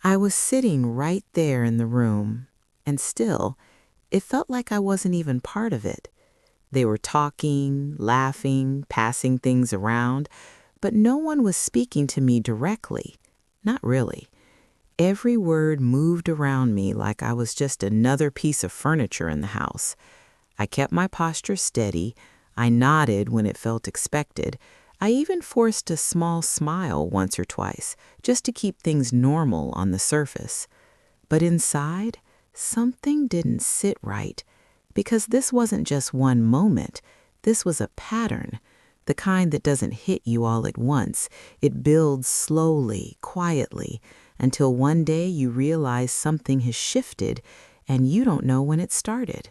I was sitting right there in the room, and still, it felt like I wasn't even part of it. They were talking, laughing, passing things around, but no one was speaking to me directly. Not really. Every word moved around me like I was just another piece of furniture in the house. I kept my posture steady. I nodded when it felt expected. I even forced a small smile once or twice, just to keep things normal on the surface. But inside, something didn't sit right, because this wasn't just one moment. This was a pattern, the kind that doesn't hit you all at once. It builds slowly, quietly, until one day you realize something has shifted and you don't know when it started.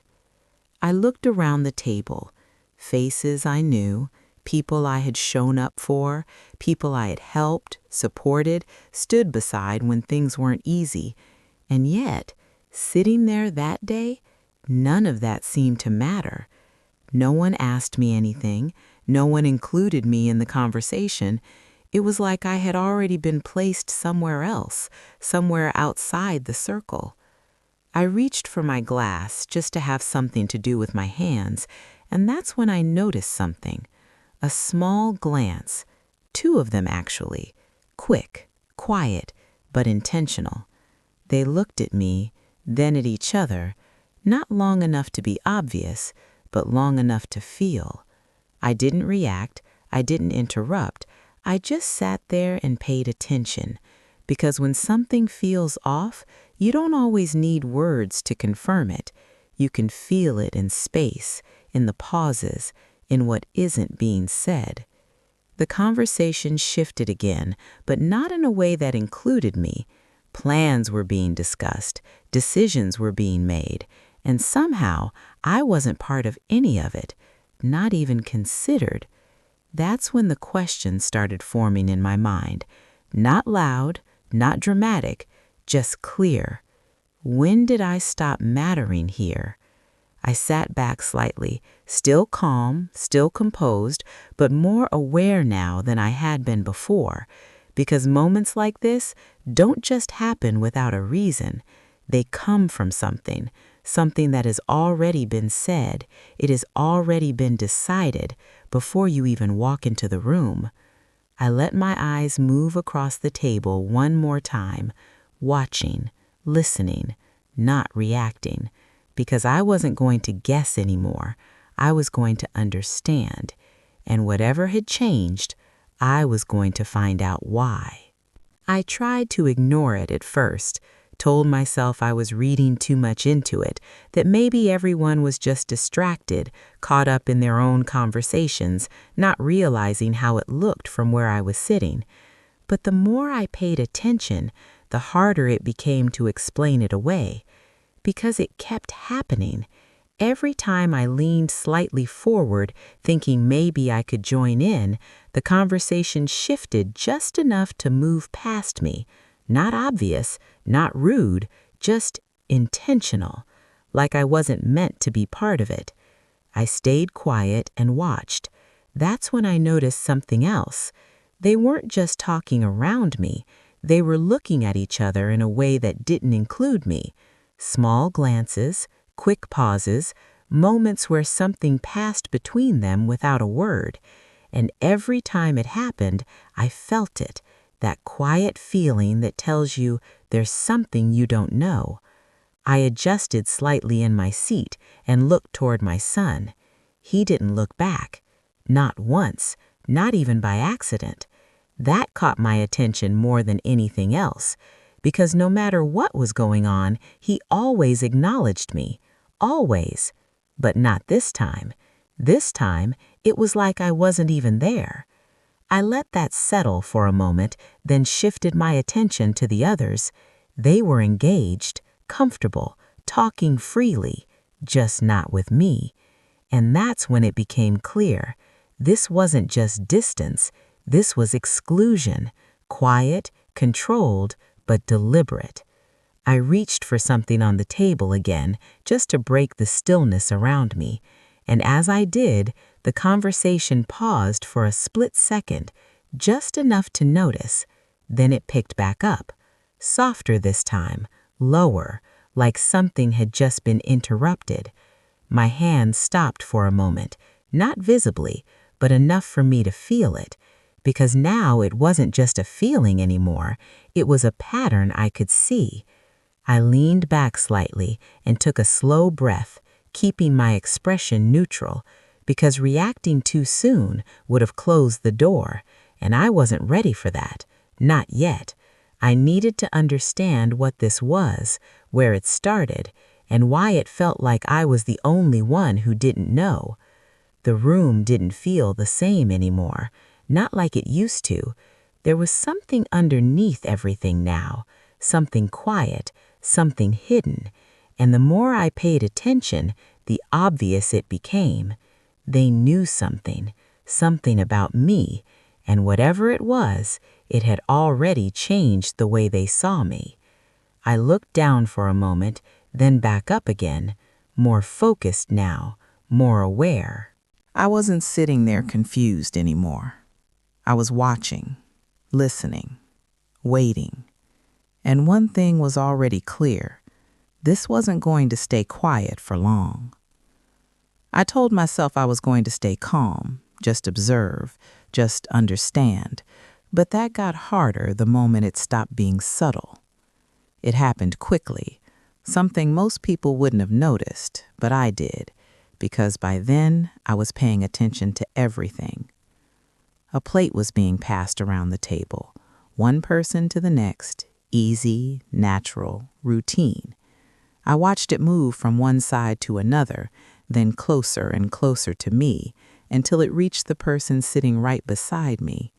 I looked around the table, faces I knew, people I had shown up for, people I had helped, supported, stood beside when things weren't easy. And yet, sitting there that day, none of that seemed to matter. No one asked me anything. No one included me in the conversation. It was like I had already been placed somewhere else, somewhere outside the circle. I reached for my glass just to have something to do with my hands, and that's when I noticed something. A small glance, two of them actually, quick, quiet, but intentional. They looked at me, then at each other, not long enough to be obvious, but long enough to feel. I didn't react, I didn't interrupt, I just sat there and paid attention. Because when something feels off, you don't always need words to confirm it. You can feel it in space, in the pauses, in what isn't being said. The conversation shifted again, but not in a way that included me. Plans were being discussed, decisions were being made, and somehow I wasn't part of any of it, not even considered. That's when the question started forming in my mind. Not loud, not dramatic, just clear. When did I stop mattering here? I sat back slightly, still calm, still composed, but more aware now than I had been before, because moments like this don't just happen without a reason. They come from something, something that has already been said. It has already been decided before you even walk into the room. I let my eyes move across the table one more time, watching, listening, not reacting, because I wasn't going to guess anymore. I was going to understand, and whatever had changed, I was going to find out why. I tried to ignore it at first, told myself I was reading too much into it, that maybe everyone was just distracted, caught up in their own conversations, not realizing how it looked from where I was sitting. But the more I paid attention, the harder it became to explain it away, because it kept happening. Every time I leaned slightly forward, thinking maybe I could join in, the conversation shifted just enough to move past me. Not obvious, not rude, just intentional, like I wasn't meant to be part of it. I stayed quiet and watched. That's when I noticed something else. They weren't just talking around me. They were looking at each other in a way that didn't include me. Small glances, quick pauses, moments where something passed between them without a word. And every time it happened, I felt it. That quiet feeling that tells you there's something you don't know. I adjusted slightly in my seat and looked toward my son. He didn't look back. Not once, not even by accident. That caught my attention more than anything else, because no matter what was going on, he always acknowledged me. Always. But not this time. This time, it was like I wasn't even there. I let that settle for a moment, then shifted my attention to the others. They were engaged, comfortable, talking freely, just not with me. And that's when it became clear. This wasn't just distance. This was exclusion, quiet, controlled, but deliberate. I reached for something on the table again, just to break the stillness around me. And as I did, the conversation paused for a split second, just enough to notice. Then it picked back up, Softer this time, lower, like something had just been interrupted. My hand stopped for a moment, not visibly, but enough for me to feel it, because now it wasn't just a feeling anymore, it was a pattern I could see. I leaned back slightly and took a slow breath, keeping my expression neutral, because reacting too soon would have closed the door, and I wasn't ready for that, not yet. I needed to understand what this was, where it started, and why it felt like I was the only one who didn't know. The room didn't feel the same anymore, not like it used to. There was something underneath everything now, something quiet, something hidden, and the more I paid attention, the obvious it became. They knew something, something about me, and whatever it was, it had already changed the way they saw me. I looked down for a moment, then back up again, more focused now, more aware. I wasn't sitting there confused anymore. I was watching, listening, waiting. And one thing was already clear. This wasn't going to stay quiet for long. I told myself I was going to stay calm, just observe, just understand. But that got harder the moment it stopped being subtle. It happened quickly, something most people wouldn't have noticed, but I did, because by then I was paying attention to everything. A plate was being passed around the table, one person to the next, easy, natural, routine. I watched it move from one side to another, then closer and closer to me, until it reached the person sitting right beside me.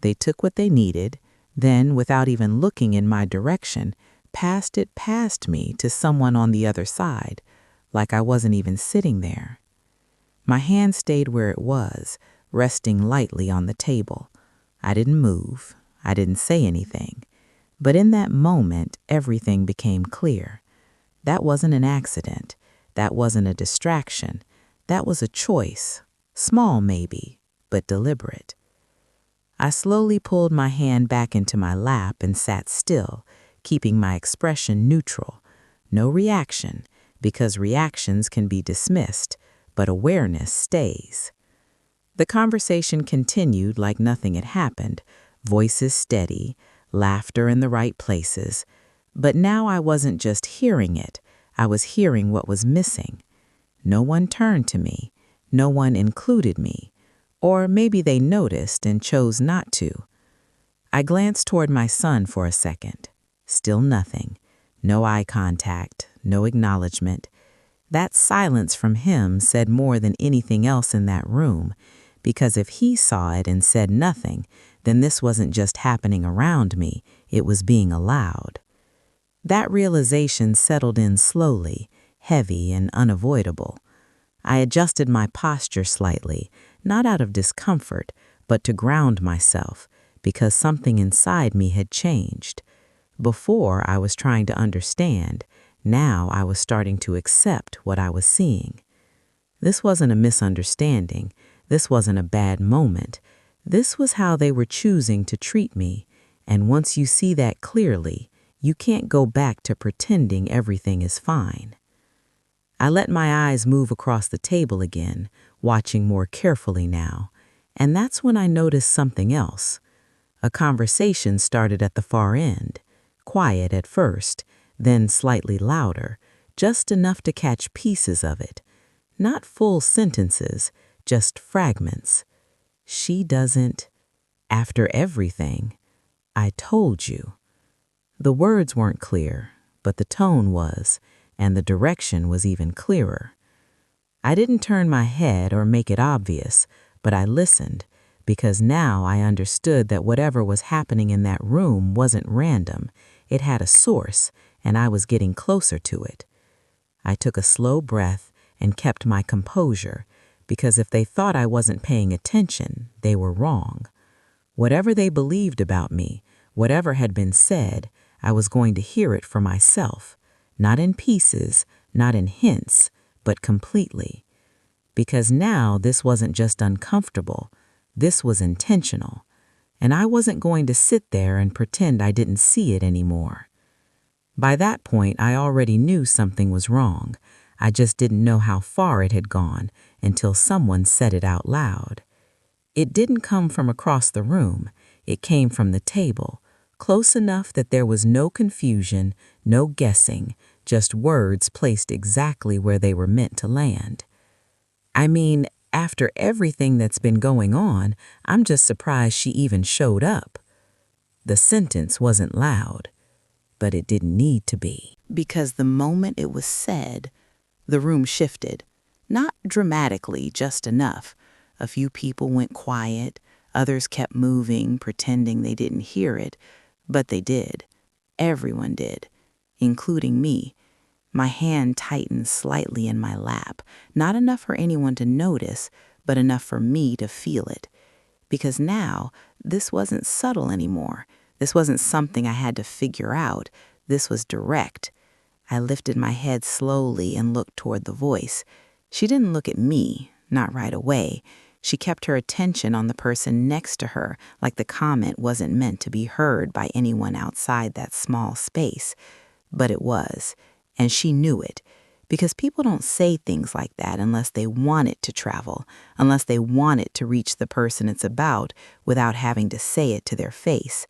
They took what they needed, then, without even looking in my direction, passed it past me to someone on the other side, like I wasn't even sitting there. My hand stayed where it was, resting lightly on the table. I didn't move. I didn't say anything. But in that moment, everything became clear. That wasn't an accident. That wasn't a distraction. That was a choice. Small, maybe, but deliberate. I slowly pulled my hand back into my lap and sat still, keeping my expression neutral. No reaction, because reactions can be dismissed, but awareness stays. The conversation continued like nothing had happened, voices steady, laughter in the right places. But now I wasn't just hearing it, I was hearing what was missing. No one turned to me, no one included me, or maybe they noticed and chose not to. I glanced toward my son for a second. Still nothing. No eye contact, no acknowledgement. That silence from him said more than anything else in that room, because if he saw it and said nothing, then this wasn't just happening around me, it was being allowed. That realization settled in slowly, heavy and unavoidable. I adjusted my posture slightly, not out of discomfort, but to ground myself, because something inside me had changed. Before, I was trying to understand. Now I was starting to accept what I was seeing. This wasn't a misunderstanding. This wasn't a bad moment. This was how they were choosing to treat me. And once you see that clearly, you can't go back to pretending everything is fine. I let my eyes move across the table again, watching more carefully now. And that's when I noticed something else. A conversation started at the far end, quiet at first, then slightly louder, just enough to catch pieces of it. Not full sentences, just fragments. She doesn't. After everything. I told you. The words weren't clear, but the tone was, and the direction was even clearer. I didn't turn my head or make it obvious, but I listened, because now I understood that whatever was happening in that room wasn't random. It had a source, and I was getting closer to it. I took a slow breath and kept my composure, because if they thought I wasn't paying attention, they were wrong. Whatever they believed about me, whatever had been said, I was going to hear it for myself, not in pieces, not in hints, but completely. Because now this wasn't just uncomfortable, this was intentional. and I wasn't going to sit there and pretend I didn't see it anymore. By that point, I already knew something was wrong. I just didn't know how far it had gone until someone said it out loud. It didn't come from across the room. It came from the table, close enough that there was no confusion, no guessing, just words placed exactly where they were meant to land. I mean, after everything that's been going on, I'm just surprised she even showed up. The sentence wasn't loud, but it didn't need to be. Because the moment it was said, the room shifted. Not dramatically, just enough. A few people went quiet, others kept moving, pretending they didn't hear it, but they did. Everyone did, including me. My hand tightened slightly in my lap, not enough for anyone to notice, but enough for me to feel it. Because now, this wasn't subtle anymore. This wasn't something I had to figure out. This was direct. I lifted my head slowly and looked toward the voice. She didn't look at me, not right away. She kept her attention on the person next to her, like the comment wasn't meant to be heard by anyone outside that small space. But it was, and she knew it. Because people don't say things like that unless they want it to travel, unless they want it to reach the person it's about without having to say it to their face.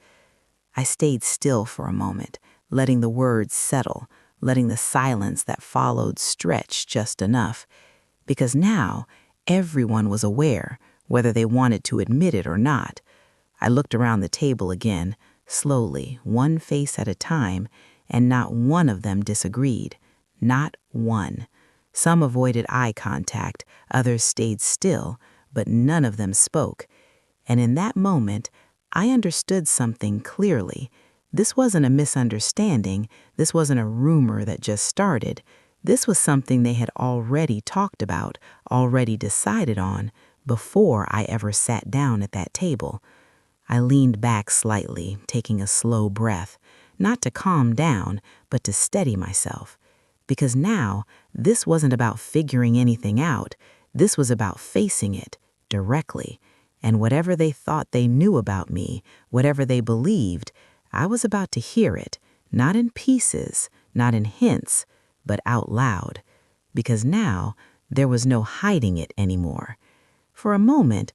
I stayed still for a moment, letting the words settle, letting the silence that followed stretch just enough. Because now, everyone was aware, whether they wanted to admit it or not. I looked around the table again, slowly, one face at a time, and not one of them disagreed. Not one. Some avoided eye contact, others stayed still, but none of them spoke. And in that moment, I understood something clearly. This wasn't a misunderstanding. This wasn't a rumor that just started. This was something they had already talked about, already decided on, before I ever sat down at that table. I leaned back slightly, taking a slow breath, not to calm down, but to steady myself. Because now, this wasn't about figuring anything out. This was about facing it, directly. And whatever they thought they knew about me, whatever they believed, I was about to hear it, not in pieces, not in hints, but out loud. Because now, there was no hiding it anymore. For a moment,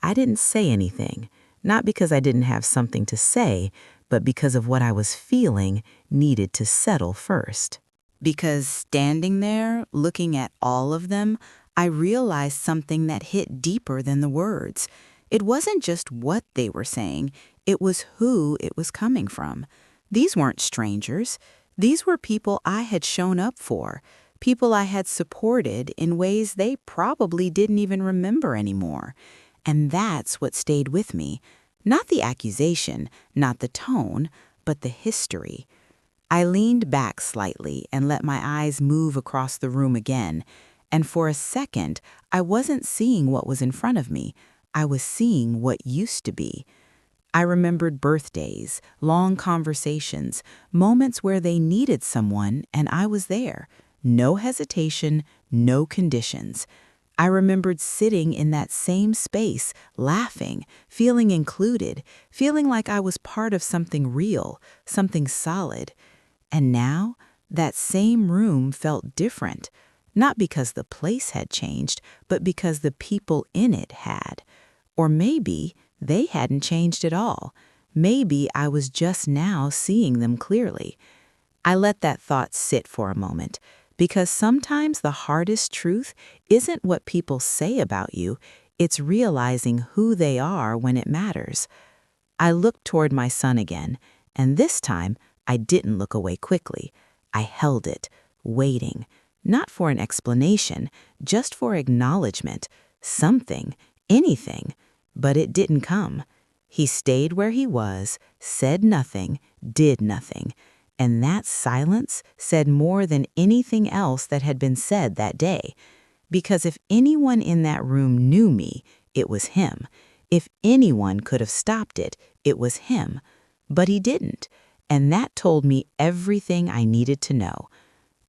I didn't say anything, not because I didn't have something to say, but because of what I was feeling needed to settle first. Because standing there, looking at all of them, I realized something that hit deeper than the words. It wasn't just what they were saying, it was who it was coming from. These weren't strangers. These were people I had shown up for, people I had supported in ways they probably didn't even remember anymore. And that's what stayed with me. Not the accusation, not the tone, but the history. I leaned back slightly and let my eyes move across the room again. And for a second, I wasn't seeing what was in front of me. I was seeing what used to be. I remembered birthdays, long conversations, moments where they needed someone and I was there. No hesitation, no conditions. I remembered sitting in that same space, laughing, feeling included, feeling like I was part of something real, something solid. And now, that same room felt different, not because the place had changed, but because the people in it had. Or maybe they hadn't changed at all. Maybe I was just now seeing them clearly. I let that thought sit for a moment, because sometimes the hardest truth isn't what people say about you, it's realizing who they are when it matters. I looked toward my son again, and this time I didn't look away quickly. I held it, waiting, not for an explanation, just for acknowledgement, something, anything. But it didn't come. He stayed where he was, said nothing, did nothing. And that silence said more than anything else that had been said that day. Because if anyone in that room knew me, it was him. If anyone could have stopped it, it was him. But he didn't. And that told me everything I needed to know.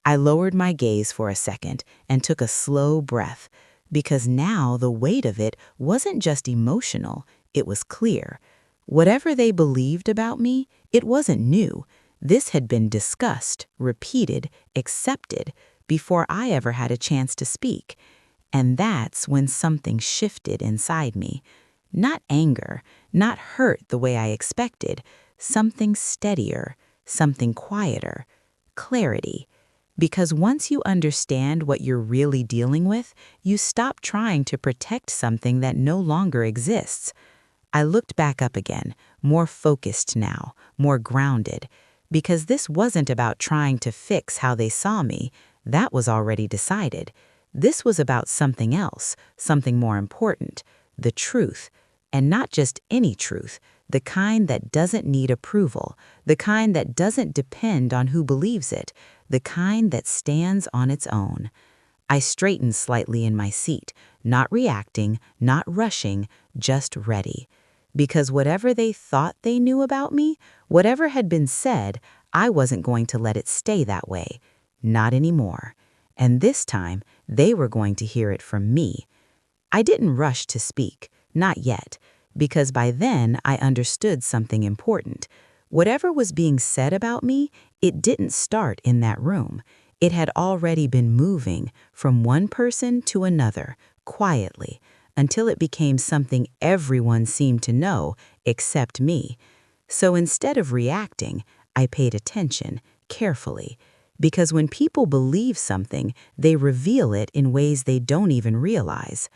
I lowered my gaze for a second and took a slow breath, because now the weight of it wasn't just emotional, it was clear. Whatever they believed about me, it wasn't new. This had been discussed, repeated, accepted before I ever had a chance to speak. And that's when something shifted inside me. Not anger, not hurt the way I expected, something steadier, something quieter, clarity. Because once you understand what you're really dealing with, you stop trying to protect something that no longer exists. I looked back up again, more focused now, more grounded, because this wasn't about trying to fix how they saw me. That was already decided. This was about something else, something more important, the truth. And not just any truth, the kind that doesn't need approval, the kind that doesn't depend on who believes it, the kind that stands on its own. I straightened slightly in my seat, not reacting, not rushing, just ready. Because whatever they thought they knew about me, whatever had been said, I wasn't going to let it stay that way. Not anymore. And this time, they were going to hear it from me. I didn't rush to speak, not yet, because by then I understood something important. Whatever was being said about me, it didn't start in that room. It had already been moving from one person to another, quietly, until it became something everyone seemed to know except me. So instead of reacting, I paid attention, carefully, because when people believe something, they reveal it in ways they don't even realize.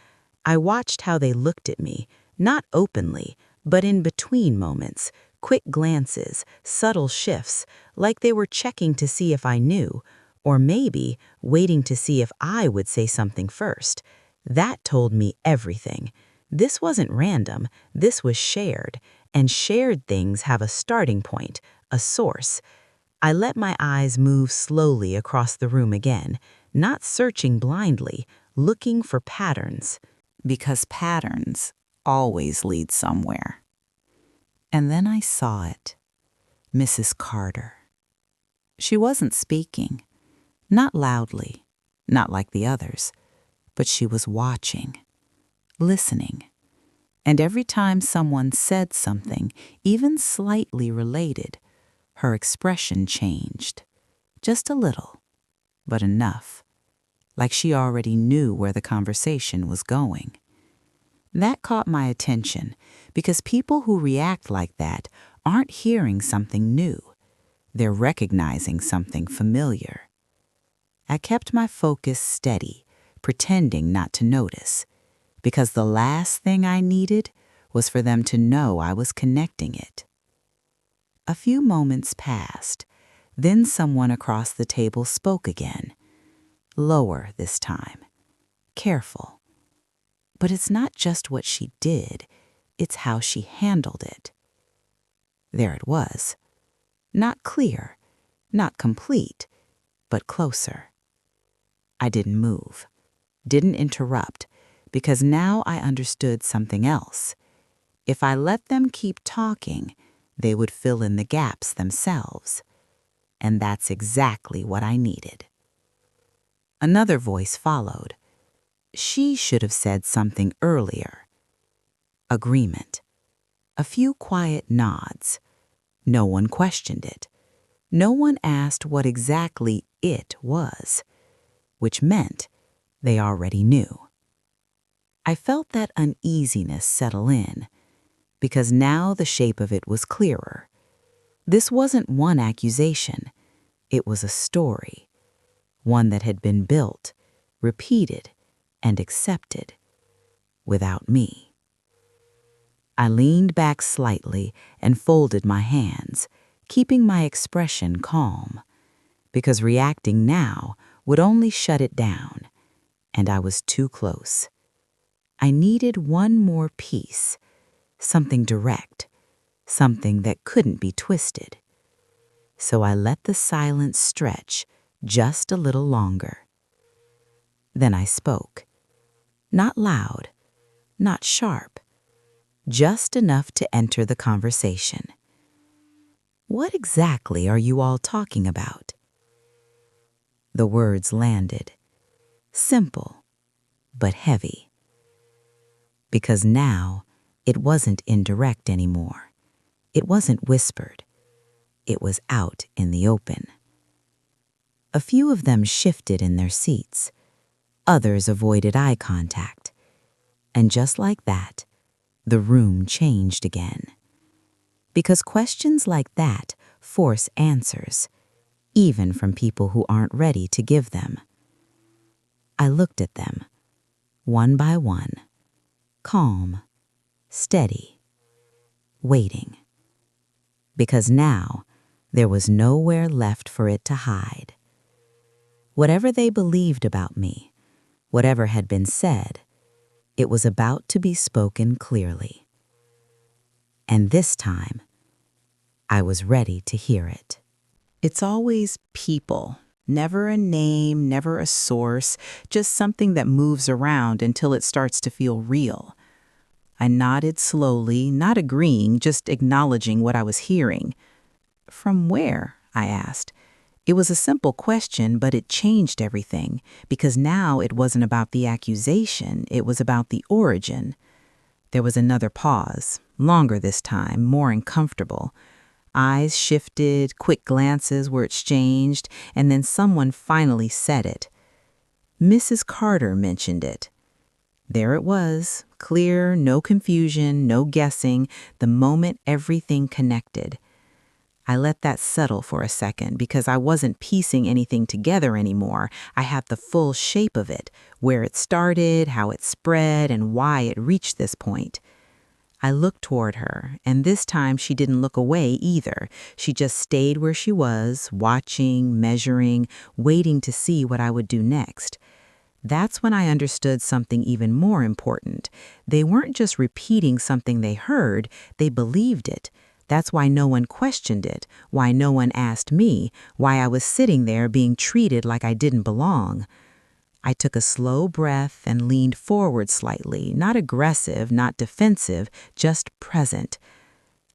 I watched how they looked at me, not openly, but in between moments, quick glances, subtle shifts, like they were checking to see if I knew, or maybe waiting to see if I would say something first. That told me everything. This wasn't random, this was shared, and shared things have a starting point, a source. I let my eyes move slowly across the room again, not searching blindly, looking for patterns. Because patterns always lead somewhere. And then I saw it. Mrs. Carter. She wasn't speaking, not loudly, not like the others, but she was watching, listening. And every time someone said something, even slightly related, her expression changed. Just a little, but enough. Like she already knew where the conversation was going. That caught my attention because people who react like that aren't hearing something new. They're recognizing something familiar. I kept my focus steady, pretending not to notice, because the last thing I needed was for them to know I was connecting it. A few moments passed. Then someone across the table spoke again. Lower this time. Careful. But it's not just what she did, it's how she handled it. There it was. Not clear, not complete, but closer. I didn't move, didn't interrupt, because now I understood something else. If I let them keep talking, they would fill in the gaps themselves. And that's exactly what I needed. Another voice followed. She should have said something earlier. Agreement. A few quiet nods. No one questioned it. No one asked what exactly it was, which meant they already knew. I felt that uneasiness settle in, because now the shape of it was clearer. This wasn't one accusation. It was a story, one that had been built, repeated, and accepted without me. I leaned back slightly and folded my hands, keeping my expression calm, because reacting now would only shut it down, and I was too close. I needed one more piece, something direct, something that couldn't be twisted. So I let the silence stretch just a little longer. Then I spoke. Not loud, not sharp, just enough to enter the conversation. What exactly are you all talking about? The words landed, simple, but heavy. Because now it wasn't indirect anymore. It wasn't whispered. It was out in the open. A few of them shifted in their seats. Others avoided eye contact. And just like that, the room changed again. Because questions like that force answers, even from people who aren't ready to give them. I looked at them, one by one, calm, steady, waiting. Because now there was nowhere left for it to hide. Whatever they believed about me, whatever had been said, it was about to be spoken clearly. And this time, I was ready to hear it. It's always people, never a name, never a source, just something that moves around until it starts to feel real. I nodded slowly, not agreeing, just acknowledging what I was hearing. From where? I asked. It was a simple question, but it changed everything, because now it wasn't about the accusation, it was about the origin. There was another pause, longer this time, more uncomfortable. Eyes shifted, quick glances were exchanged, and then someone finally said it. Mrs. Carter mentioned it. There it was, clear, no confusion, no guessing, the moment everything connected. I let that settle for a second because I wasn't piecing anything together anymore. I had the full shape of it, where it started, how it spread, and why it reached this point. I looked toward her, and this time she didn't look away either. She just stayed where she was, watching, measuring, waiting to see what I would do next. That's when I understood something even more important. They weren't just repeating something they heard, they believed it. That's why no one questioned it, why no one asked me, why I was sitting there being treated like I didn't belong. I took a slow breath and leaned forward slightly, not aggressive, not defensive, just present.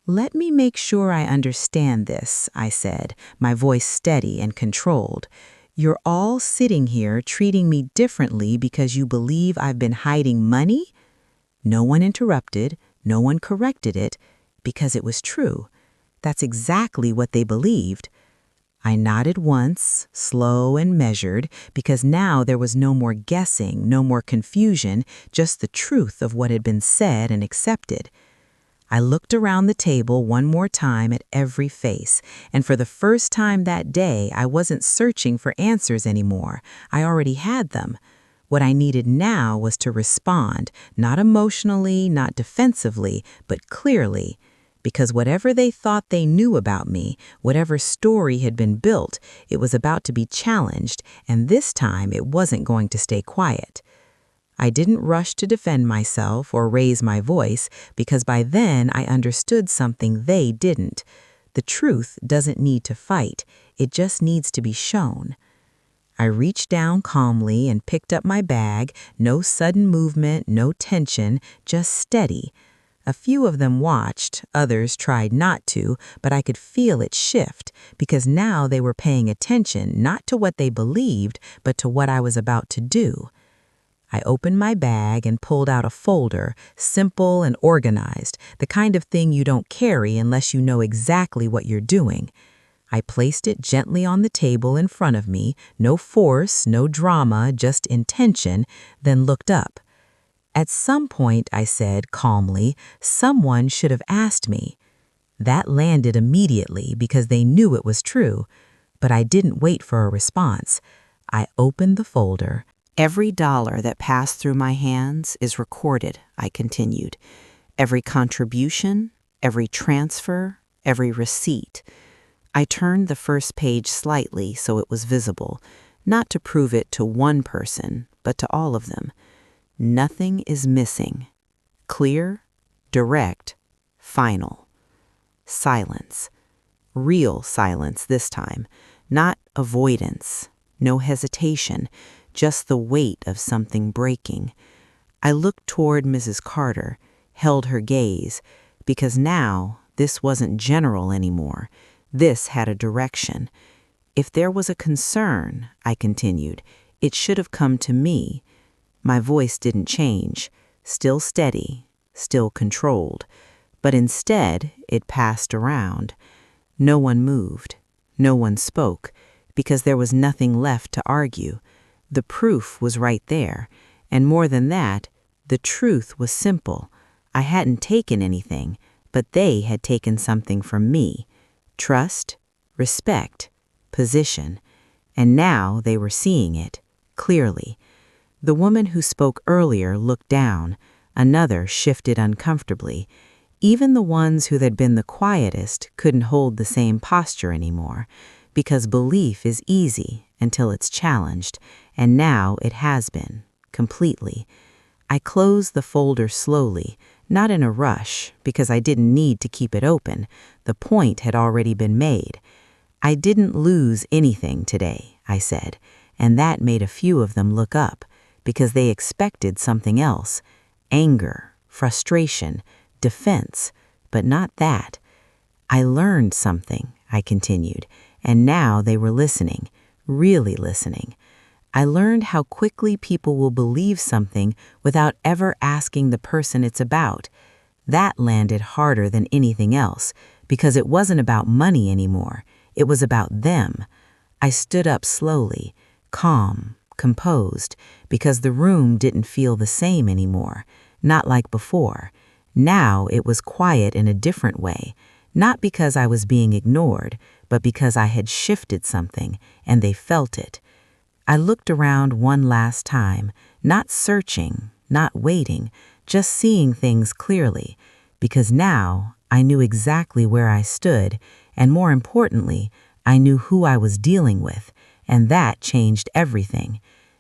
Let me make sure I understand this, I said, my voice steady and controlled. You're all sitting here treating me differently because you believe I've been hiding money? No one interrupted, no one corrected it, because it was true. That's exactly what they believed. I nodded once, slow and measured, because now there was no more guessing, no more confusion, just the truth of what had been said and accepted. I looked around the table one more time at every face, and for the first time that day, I wasn't searching for answers anymore. I already had them. What I needed now was to respond, not emotionally, not defensively, but clearly. Because whatever they thought they knew about me, whatever story had been built, it was about to be challenged, and this time it wasn't going to stay quiet. I didn't rush to defend myself or raise my voice, because by then I understood something they didn't. The truth doesn't need to fight, it just needs to be shown. I reached down calmly and picked up my bag, no sudden movement, no tension, just steady. A few of them watched, others tried not to, but I could feel it shift, because now they were paying attention not to what they believed, but to what I was about to do. I opened my bag and pulled out a folder, simple and organized, the kind of thing you don't carry unless you know exactly what you're doing. I placed it gently on the table in front of me, no force, no drama, just intention, then looked up. At some point, I said calmly, someone should have asked me. That landed immediately because they knew it was true, but I didn't wait for a response. I opened the folder. Every dollar that passed through my hands is recorded, I continued. Every contribution, every transfer, every receipt. I turned the first page slightly so it was visible, not to prove it to one person, but to all of them. Nothing is missing. Clear, direct, final. Silence. Real silence this time, not avoidance, no hesitation, just the weight of something breaking. I looked toward Mrs. Carter, held her gaze, because now this wasn't general anymore. This had a direction. If there was a concern, I continued, it should have come to me. My voice didn't change, still steady, still controlled. but instead it passed around. No one moved. No one spoke, because there was nothing left to argue. The proof was right there, and more than that, the truth was simple. I hadn't taken anything, but they had taken something from me. Trust, respect, position. And now they were seeing it, clearly. The woman who spoke earlier looked down. Another shifted uncomfortably. Even the ones who had been the quietest couldn't hold the same posture anymore, because belief is easy until it's challenged, and now it has been, completely. I closed the folder slowly, not in a rush, because I didn't need to keep it open. The point had already been made. I didn't lose anything today, I said, and that made a few of them look up, because they expected something else. Anger, frustration, defense, but not that. I learned something, I continued, and now they were listening, really listening. I learned how quickly people will believe something without ever asking the person it's about. That landed harder than anything else, because it wasn't about money anymore. It was about them. I stood up slowly, calm, composed, because the room didn't feel the same anymore, not like before. Now it was quiet in a different way, not because I was being ignored, but because I had shifted something, and they felt it. I looked around one last time, not searching, not waiting, just seeing things clearly, because now I knew exactly where I stood, and more importantly, I knew who I was dealing with, and that changed everything.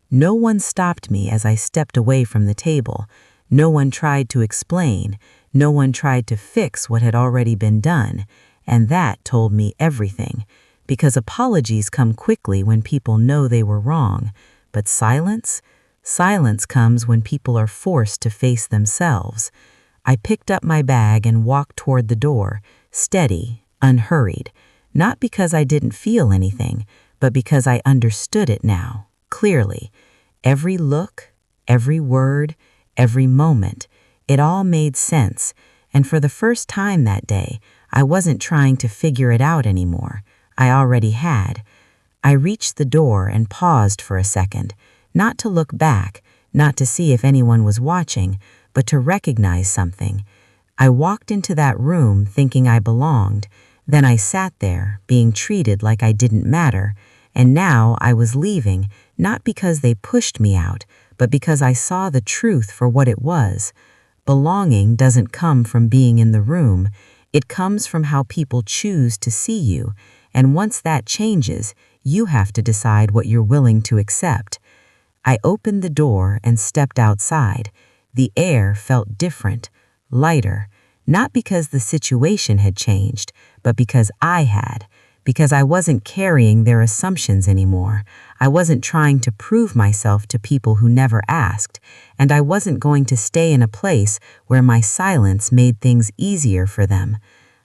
No one stopped me as I stepped away from the table. No one tried to explain. No one tried to fix what had already been done, and that told me everything. Because apologies come quickly when people know they were wrong, but silence comes when people are forced to face themselves. I picked up my bag and walked toward the door, steady, unhurried, not because I didn't feel anything, but because I understood it now, clearly. Every look, every word, every moment, it all made sense, and for the first time that day, I wasn't trying to figure it out anymore. I already had. I reached the door and paused for a second, not to look back, not to see if anyone was watching, but to recognize something. I walked into that room thinking I belonged, then I sat there, being treated like I didn't matter, and now I was leaving, not because they pushed me out, but because I saw the truth for what it was. Belonging doesn't come from being in the room. It comes from how people choose to see you, and once that changes, you have to decide what you're willing to accept. I opened the door and stepped outside. The air felt different, lighter, not because the situation had changed, but because I had, because I wasn't carrying their assumptions anymore. I wasn't trying to prove myself to people who never asked, and I wasn't going to stay in a place where my silence made things easier for them.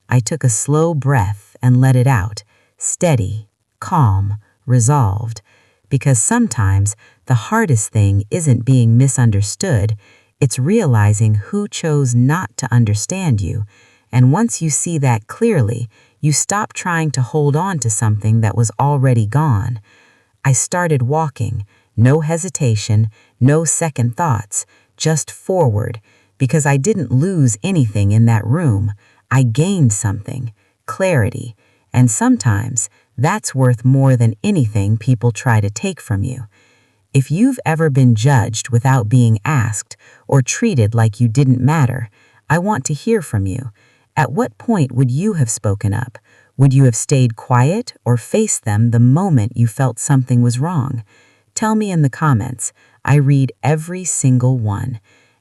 I took a slow breath and let it out, steady, calm, resolved, because sometimes the hardest thing isn't being misunderstood, it's realizing who chose not to understand you, and once you see that clearly, you stop trying to hold on to something that was already gone. I started walking, no hesitation, no second thoughts, just forward, because I didn't lose anything in that room. I gained something, clarity, and sometimes that's worth more than anything people try to take from you. If you've ever been judged without being asked or treated like you didn't matter, I want to hear from you. At what point would you have spoken up? Would you have stayed quiet or faced them the moment you felt something was wrong? Tell me in the comments. I read every single one.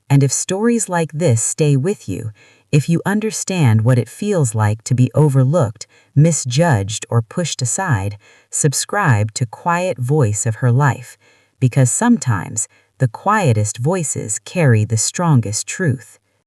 And if stories like this stay with you, if you understand what it feels like to be overlooked, misjudged, or pushed aside, subscribe to Quiet Voice of Her Life, because sometimes the quietest voices carry the strongest truth.